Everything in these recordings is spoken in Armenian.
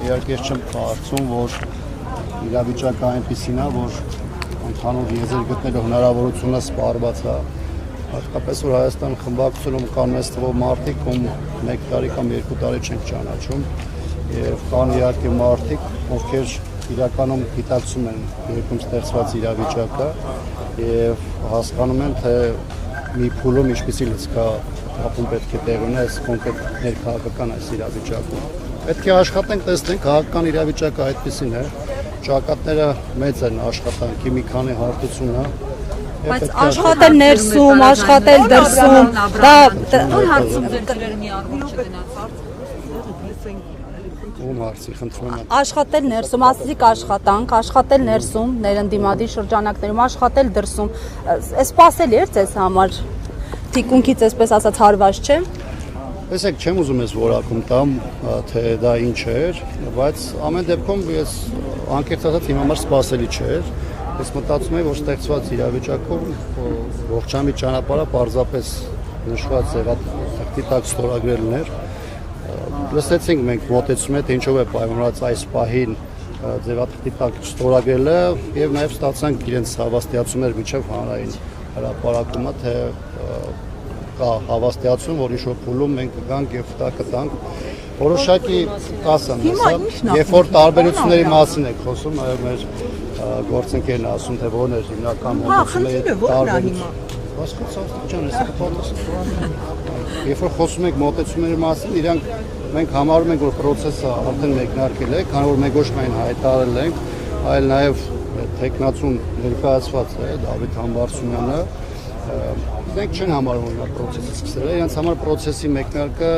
իհարկե չեմ կարծում, որ իրավիճակը այնպիսին է, որ ընդհանուր եզր գտնելու հնարավորությունը սպառված է։ Հատկապես որ Հայաստան խմբակցությունում կան մեծ թվով մարդիկ, ում 1 տարի կամ 2 տարի չենք ճանաչում, եւ կան իհարկե մարդիկ, ովքեր իրականում գիտակցում են երկրում ստեղծված իրավիճակը եւ հասկանում են, թե մի փուլում ինչպիսի լիցքա ապում պետք է տեղ ունենա այս կոնկրետ ներքաղաքական այս իրավիճակում։ Պետք է աշխատենք, տեսնենք քաղաքական իրավիճակը այդպիսին է, ճակատները մեծ են աշխատանքի մի քանի հարթություն է։ Բայց աշխատել ներսում, աշխատել դրսում, դա հարցում ձեր ծրերը մի առումով չգնաց ում հարցի խնդրում եմ։ աշխատել ներսում, ասեցիք աշխատել ներսում, ներընդդիմադիր շրջանակներում, աշխատել դրսում, սպասելի էր ձեզ համար, թիկունքից այսպես ասած հարված չէ։ Տեսեք, չեմ ուզում ես որակում տամ, թե դա ինչ էր, բայց ամեն դեպքում ես անկեղծ ասած իմ համար սպասելի չէր։ Ես մտածում եմ, որ ստեղծված իրավիճակում ողջամիտ ճանապարհը պարզապես նշված ձևաթղթի տակ ստորագրելն էր։ Լսեցինք մենք մոտեցում թե ինչով է պայմանավորված այս պահին ձևաթղթի տակ ստորագրելը եւ նաեւ ստացանք իրենց հավաստիացումներ միջև հանրային հրապարակումը, թե կա հավաստիացում, որ ինչ-որ փուլում մենք կգանք եւ դա կտանք։ Որոշակի կասեմ, երբ որ տարբերությունների մասին եք խոսում, նաեւ մեր գործընկերն ասում, թե որն էր հիմնական մոտեցումները տարբերություն։ Երբ որ խոսում ենք մոտեցումների մասին, իրանք մենք համարում ենք, որ process-ը արդեն մեկնարկել է, քանի որ մենք ոչ միայն հայտարարել ենք, այլ նաև տեխնացուն ներկայացված է Դավիթ Համբարձումյանը, մենք չեն համարում, որ նա process-ը սկսել է, իրենց համար process-ի մեկնարկը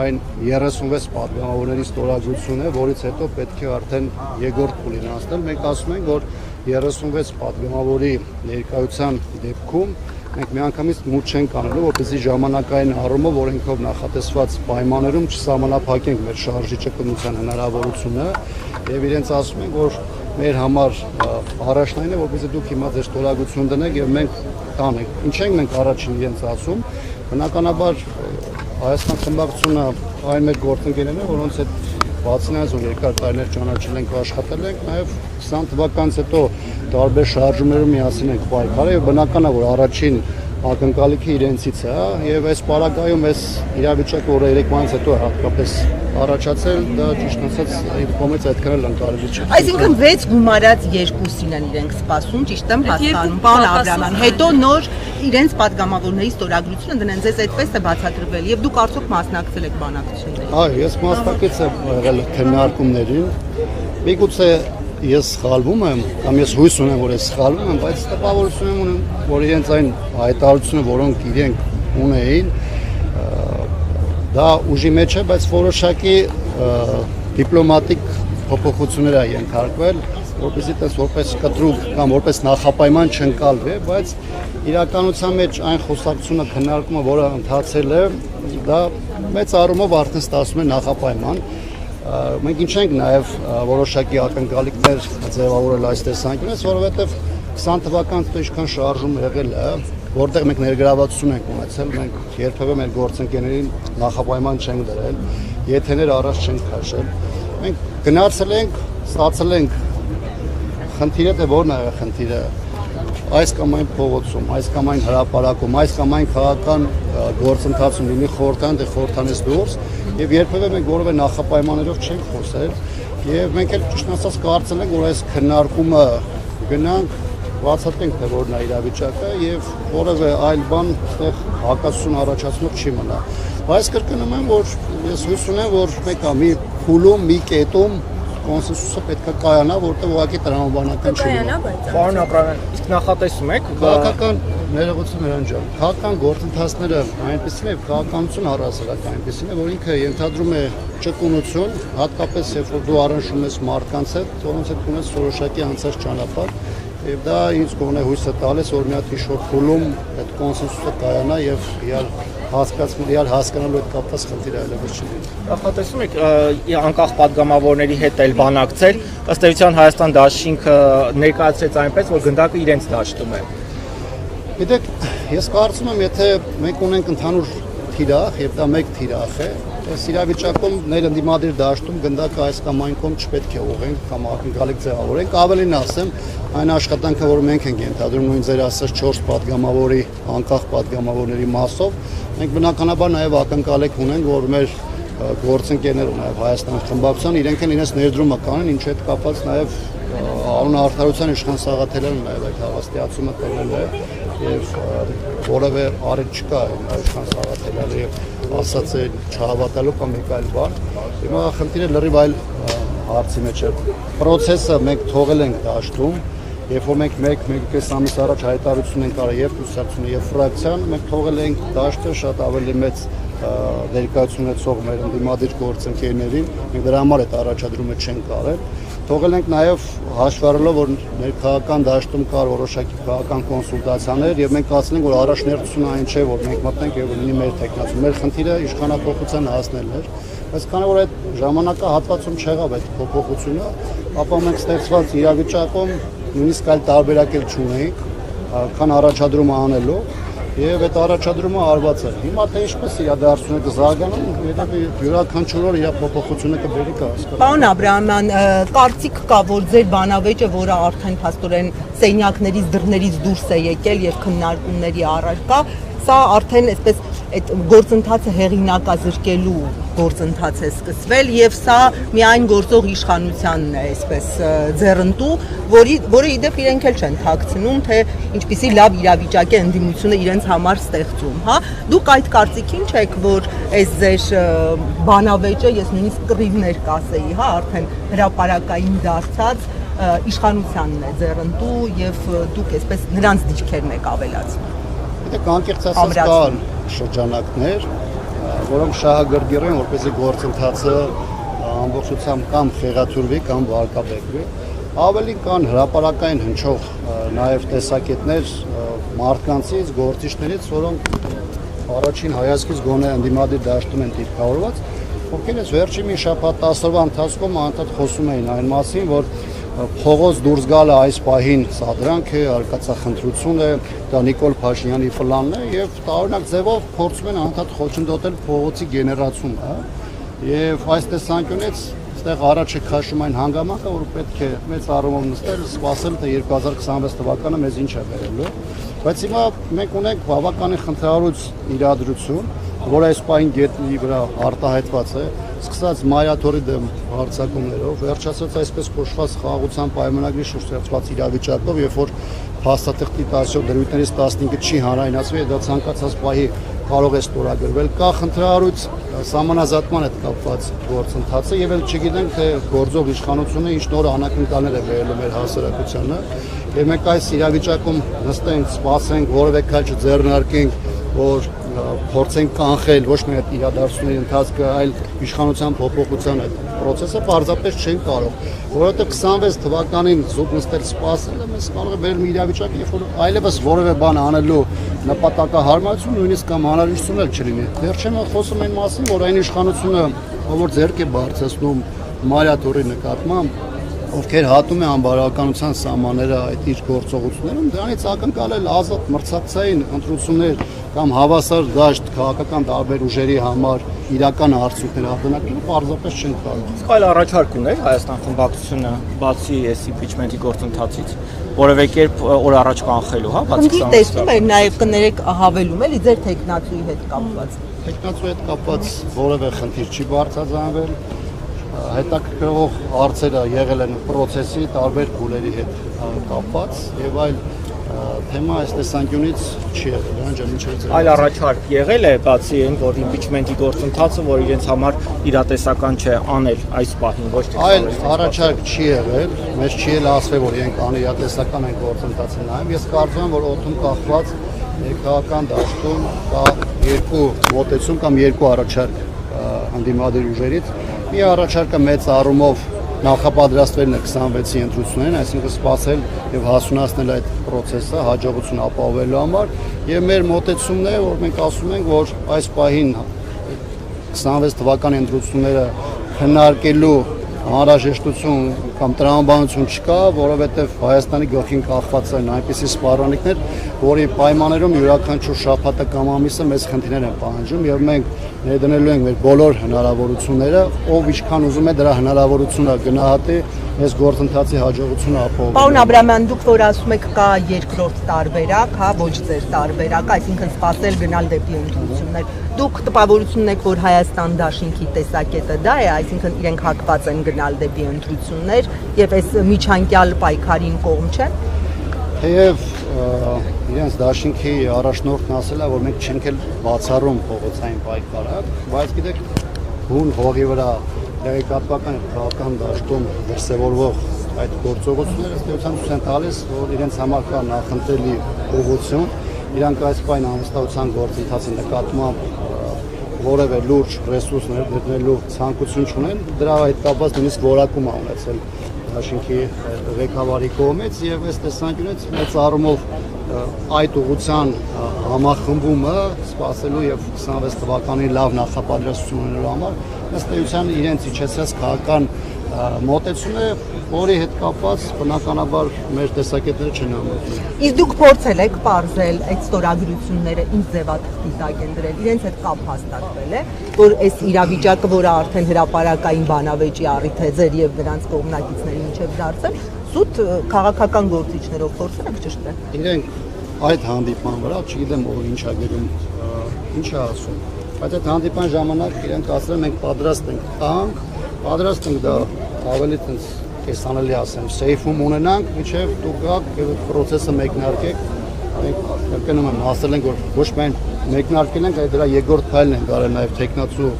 այն 36 պատգամավորների ստորագրությունն է, որից հետո պետք է արդեն երկրորդ փուլին անցնել։ Մենք ասում ենք, որ 36 պատգամավորի ներկայության դեպքում մենք միանգամից մուտք չենք անելու, որպեսզի ժամանակային առումով օրենքով նախատեսված պայմաններում չսահմանափակենք մեր շարժի ճկունության հնարավորությունը եւ իրենց ասում ենք, որ մեր համար առաջնային է, որպեսզի դուք հիմա ձեր ստորագրություն դնեք եւ մենք տանենք։ Ինչ ենք մենք առաջին իրենց ասում, բնականաբար Հայաստան խմբակցությունը այն մեր գործընկերներն են, որոնց հետ բացինայից որ երկար տարիներ ճանաչել ենք ու աշխատել ենք, նաև 20 թվականից հետո տարբեր շարժումներում միասին ենք պայքարել եւ բնական է որ առաջին ակնկալիքը իրենցից է եւ այս պարագայում այս իրավիճակը որը 3 ամսից հետո է հատկապես առաջացել, դա ճիշտ ասած իմ կողմից այդքան էլ ընկալելի չէ։ Այսինքն 6 գումարած 2-ին են իրենք սպասում, ճիշտ եմ հասկանում, պարոն Աբրահամյան, հետո նոր իրենց падգամավորների ստորագրությունը դնեն, ձեզ այդպես է բացատրվել եւ դուք արդյոք մասնակցել եք բանակցություններին։ Այո, ես մասնակից եմ եղել քննարկումներին։ Միգուցե ես սխալվում եմ, կամ ես հույս ունեմ, որ ես սխալվում եմ, բայց տպավորություն ունեմ, որ իրենց այն հայտարարությունը, որոնք իրենք ունեին, դա ուժի մեջ է, բայց որոշակի դիպլոմատիկ փոփոխություններ է ենթարկվել, որպեսզի տես որպես կտրուկ կամ որպես նախապայման չընկալվի, բայց իրականության մեջ այն խոսակցությունը քննարկումը, որը ընթացել է, դա մեծ առումով արդեն ստացվում է նախապայման։ Մենք ինչ ենք նաև որոշակի ակնկալիքներ ձևավորել այս տեսանկյունից, որովհետև 20 թվականից հետո ինչքան շարժում եղել է, որտեղ մենք ներգրավվածություն ենք ունեցել, մենք երբևէ մեր գործընկերներին նախապայման չենք դրել, եթեներ առաջ չենք քաշել։ Մենք գնացել ենք, ստացել ենք խնդիրը, թե որն է խնդիրը այս կամ այն փողոցում, այս կամ այն հրապարակում, այս կամ այն քաղաքական գործընթացում լինի խորհրդան, թե խորհրդանից դուրս եւ երբևէ մենք որևէ նախապայմաններով չենք խոսել եւ մենք էլ ճիշտ ասած կարծել ենք, որ այս քննարկումը գնանք բացատրենք, թե որն է իրավիճակը եւ որևէ այլ բան այդտեղ հակասություն առաջացնող չի մնա։ Բայց կրկնում եմ, որ ես հույս ունեմ, որ մեկը մի փուլում, մի կետում կոնսենսուսը պետք է կայանա, որտեղ ուղղակի տրամաբանական չի լինի։ Պարոն Աբրահամյան, իսկ նախատեսում եք քաղաքական ներողություն նրանջան։ Քաղաքական գործընթացները այնպեսին է, քաղաքականություն առասարակ այնպեսին է, որ ինքը ենթադրում է ճկունություն, հատկապես երբ որ դու առնչվում ես մարդկանց հետ, որոնց հետ ունես որոշակի անցած ճանապարհ, եւ դա ինձ կողմն է հույսը տալիս, որ մի հատ ինչ-որ փուլում այդ կոնսենսուսը կայանա եւ իրար հասկանալու հետ կապված խնդիր այլևս չլինի։ Նախատեսում եք անկախ падգամավորների հետ էլ բանակցել, ըստ էության Հայաստան դաշինքը ներկայացրեց այնպես, որ գնդակը իրենց դաշտում է։ Գիտեք, ես կարծում եմ, եթե մենք ունենք ընդհանուր թիրախ եւ դա մեկ թիրախ է, Այս իրավիճակում ներընդդիմադիր դաշտում գնդակը այս կամ այն կողմ չպետք է ուղղենք կամ ակնկալիք ձևավորենք, ավելին ասեմ, այն աշխատանքը, որ մենք ենք ենթադրում նույն ձեր ասած 4 падգամավորի, անկախ падգամավորների մասով, մենք բնականաբար նաև ակնկալիք ունենք, որ մեր գործընկերները նաև Հայաստանի խմբակցության իրենք են իրենց ներդրումը կանեն, ինչի հետ կապված նաև Արոն Արդարության իշխան Սաղաթելյանը նաև այդ հավաստիացումը տվել է եւ որևէ արիք չկա իշխան Սաղաթելյանի ասած է չհավատալու կամ մեկ այլ բան։ Հիմա խնդիրը լրիվ այլ հարցի մեջ է։ Պրոցեսը մենք թողել ենք դաշտում, երբ որ մենք 1-1.5 ամիս առաջ հայտարարություն ենք արել եւ կուսակցությունը եւ ֆրակցիան, մենք թողել ենք դաշտը շատ ավելի մեծ ներկայություն ունեցող մեր ընդդիմադիր գործընկերներին, մենք դրա համար այդ առաջադրումը չենք արել։ Թողել ենք նաև հաշվառելով, որ ներքաղաքական դաշտում կար որոշակի քաղաքական կոնսուլտացիաներ եւ մենք ասել ենք, որ առաջնորդությունը այն չէ, որ մենք մտնենք եւ լինի մեր տեխնացու։ Մեր խնդիրը իշխանապողության հասնելն էր։ Բայց քանի որ այդ ժամանակահատվածում չեղավ այդ փոփոխությունը, ապա մենք ստեղծված իրավիճակում նույնիսկ այլ տարբերակ էլ չունեինք, քան առաջադրումը անելու եւ այդ առաջադրումը արված է։ Հիմա թե ինչպես իրադարձությունը կզարգանում, յուրաքանչյուր օր իր փոփոխությունը կբերի կհասկանա։ Պարոն Աբրահամյան, կարծիք կա, որ ձեր բանավեճը, որը արդեն փաստորեն սենյակներից դռներից դուրս է եկել եւ քննարկումների առարկա, սա արդեն այսպես այդ գործընթացը հեղինակազրկելու գործընթաց է սկսվել եւ սա միայն գործող իշխանությանն է այսպես ձեռնտու, որը իդեպ իրենք էլ չեն թաքցնում, թե ինչպիսի լավ իրավիճակ է ընդդիմությունը իրենց համար ստեղծում, հա։ Դուք այդ կարծիքին չեք, որ այս ձեր բանավեճը, ես նույնիսկ կռիվներ կասեի, հա, արդեն հրապարակային դարձած իշխանությանն է ձեռնտու եւ դուք այսպես նրանց դիրքերն եք ավելացնում։ Դե անկեղծ ասած կան շրջանակներ, որոնք շահագրգիռ են, որպեսզի գործընթացը ամբողջությամբ կամ խեղաթյուրվի կամ վարկաբեկվի։ Ավելին կան հրապարակային հնչող նաև տեսակետներ մարդկանցից, գործիչներից, որոնք առաջին հայացքից գոնե ընդդիմադիր դաշտում են դիրքավորված, ովքեր այս վերջին մի շաբաթ 10 օրվա ընթացքում անդադ խոսում էին այն մասին, որ փողոց դուրս գալը այս պահին սադրանք է, արկածախնդրություն է, դա Նիկոլ Փաշինյանի պլանն է եւ տարօրինակ ձևով փորձում են անդադ խոչընդոտել փողոցի գեներացումը, եւ այս տեսանկյունից այստեղ առաջ է քաշում այն հանգամանքը, որ պետք է մեծ առումով նստել, սպասել թե 2026 թվականը մեզ ինչ է բերելու, բայց հիմա մենք ունենք բավականին խնդրահարույց իրադրություն, որ այս պահին գետնի վրա արտահայտված է, սկսած մայաթորի դեմ հարձակումներով, վերջացած այսպես կոչված խաղաղության պայմանագրի շուրջ ստեղծված իրավիճակով, երբ որ փաստաթղթի 10 դրույթներից 15-ը չի հանրայնացվի, դա ցանկացած պահի կարող է ստորագրվել, կա խնդրահարույց սահմանազատման հետ կապված գործընթացը եւ էլ չգիտենք թե գործող իշխանությունը ինչ նոր անակնկալներ է բերելու մեր հասարակությանը, եւ մենք այս իրավիճակում նստենք, սպասենք, որևէ քայլ չձեռնարկենք, որ փորձենք կանխել ոչ միայն այդ իրադարձությունների ընթացքը, այլ իշխանության փոփոխության այդ process-ը պարզապես չեն կարող, որովհետեւ 26 թվականին զուտ նստել սպասելը մեզ կարող է բերել մի իրավիճակ, երբ որ այլևս որևէ բան անելու նպատակահարմարություն, նույնիսկ կամ անհրաժեշտություն էլ չլինի։ Վերջինը խոսում են մասին, որ այն իշխանությունը, որ ձեռք է բարձրացնում մայաթորի նկատմամբ, ովքեր հատում է անբարոյականության սահմանները այդ իր գործողություններում, դրանից ակնկալել ազատ մրցակցային ընտրություններ կամ հավասար դաշտ քաղաքական տարբեր ուժերի համար իրական արդյունքներ արձանագրել պարզապես չեն կարող։ Իսկ այլ առաջարկ ուներ Հայաստան խմբակցությունը բացի այս impeachment-ի գործընթացից, որևէ կերպ օր առաջ կանխելու, հա, բացի Խնդիր տեսնում եք նաև կներեք հավելում էլի ձեր տեխնացուի հետ կապված։ Տեխնացուի հետ կապված որևէ խնդիր չի բարձրացվել։ Հետաքրքրող հարցերը եղել են process-ի տարբեր փուլերի հետ կապված եւ այլ թեմա այս տեսանկյունից չի եղել, դրանք ինչեր։ Այլ առաջարկ եղել է բացի այն, որ impeachment-ի գործընթացը, որ իրենց համար իրատեսական չէ անել այս պահին, ոչ թե այլ առաջարկ չի եղել, մեզ չի էլ ասվել, որ իրենք անիրատեսական են գործընթացը նայում։ Ես կարծում եմ, որ օդում կախված ներքաղաքական դաշտում կա երկու մոտեցում կամ երկու առաջարկ ընդդիմադիր ուժերից։ Մի առաջարկը մեծ առումով նախապատրաստվելն է 26-ի ընտրություններին, այսինքն սպասել եւ հասունացնել այդ process-ը հաջողություն ապահովելու համար, եւ մեր մոտեցումն է, որ մենք ասում ենք, որ այս պահին 26 թվականի ընտրությունները քննարկելու անհրաժեշտություն կամ տրամաբանություն չկա, որովհետև Հայաստանի գլխին կախված են այնպիսի սպառնալիքներ, որի պայմաններում յուրաքանչյուր շաբաթը կամ ամիսը մեծ խնդիրներ են պահանջում եւ մենք ներդնելու ենք մեր բոլոր հնարավորությունները, ով ինչքան ուզում է դրա հնարավորությունը գնահատի, այս գործընթացի հաջողությունը ապահովում։ Պարոն Աբրամյան, դուք որ ասում եք կա երկրորդ տարբերակ, հա, ոչ ձեր տարբերակ, այսինքն սպասել գնալ դեպի ընտրություններ։ Դուք տպավորություն ունեք, որ Հայաստան դաշինքի տեսակետը դա է, այսինքն իրենք հակված են գնալ դեպի ընտրություններ եւ այս միջանկյալ պայքարին կողմ չեն։ Թեև իրենց դաշինքի առաջնորդն ասել է, որ մենք չենք էլ բացառում փողոցային պայքարը, բայց գիտեք, հուն հողի վրա տեղեկատվական եւ քաղաքական դաշտում դրսեւորվող այդ գործողությունները ստեյության ցույց են տալիս, որ իրենց համար կա նախընտրելի ուղղություն, իրանք այս պայն անվստահության գործընթացի նկատմամբ որևէ լուրջ ռեսուրս ներդնելու ցանկություն չունեն, դրա հետ կապված նույնիսկ որակում է ունեցել դաշինքի ղեկավարի կողմից եւ այս տեսանկյունից մեծ առումով այդ ուղղության համախմբումը սպասելու եւ 26 թվականին լավ նախապատրաստություն ունենալու համար ըստ էության իրենց իջեցած քաղաքական մոտեցում է, որի հետ կապված բնականաբար մեր տեսակետները չեն համընկնում։ Իսկ դուք փորձել եք բարձել այդ ստորագրությունները ինչ ձևաթղթի են դրել, իրենց հետ կապ հաստատվել է, որ այս իրավիճակը, որը արդեն հրապարակային բանավեճի առիթ է ձեր եւ նրանց կողմնակիցների միջև դարձել, զուտ քաղաքական գործիչներով փորձել եք ճշտել։ Իրենք այդ հանդիպման վրա, չգիտեմ ով ինչ է գրում, ինչ է ասում, բայց այդ հանդիպման ժամանակ իրենք ասել են մենք պատրաստ ենք տանք, պատրաստ ենք դա ավելի տենց կեսանելի ասեմ, սեյֆում ունենանք, միջև դուք գաք եւ process-ը մեկնարկեք, մենք կրկնում եմ, ասել ենք, որ ոչ միայն մեկնարկել ենք, այլ դրա երկրորդ փայլն ենք արել նաեւ տեխնացու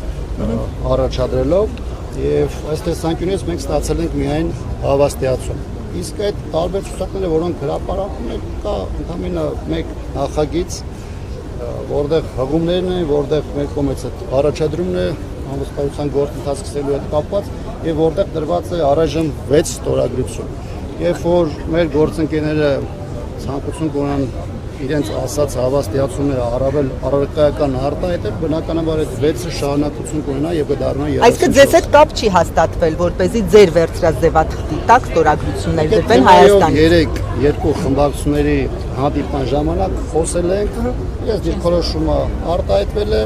առաջադրելով եւ այս տեսանկյունից մենք ստացել ենք միայն հավաստիացում։ Իսկ այդ տարբեր ցուցակները, որոնք հրապարակում են, կա ընդհանրապես մեկ նախագիծ, որտեղ հղումներն են, որտեղ մեր կողմից առաջադրումն է անվստահության գործընթաց սկսելու հետ կապված եւ որտեղ դրված է առայժմ 6 ստորագրություն։ Երբ որ մեր գործընկերները ցանկություն կունենան իրենց ասած հավաստիացումները առավել առարկայական արտահայտել, բնականաբար այդ 6-ը շարունակություն կունենա եւ կդառնա 30։ Այսինքն ձեզ հետ կապ չի հաստատվել, որպեսզի ձեր վերցրած ձևաթղթի տակ ստորագրություններ դրվեն Հայաստանից։ Երեք երկու խմբակցությունների հանդիպման ժամանակ խոսել ենք, ես դիրքորոշումը արտահայտվել է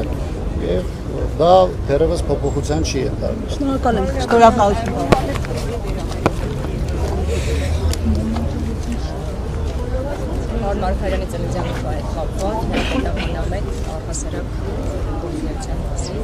եւ դա դեռևս փոփոխության չի ենթարկվել։ Շնորհակալ ենք։ Շնորհակալություն։ Մարգարյանի ծննդյանի հետ կապված հերթապետամետ առհասարակ գործունեության մասին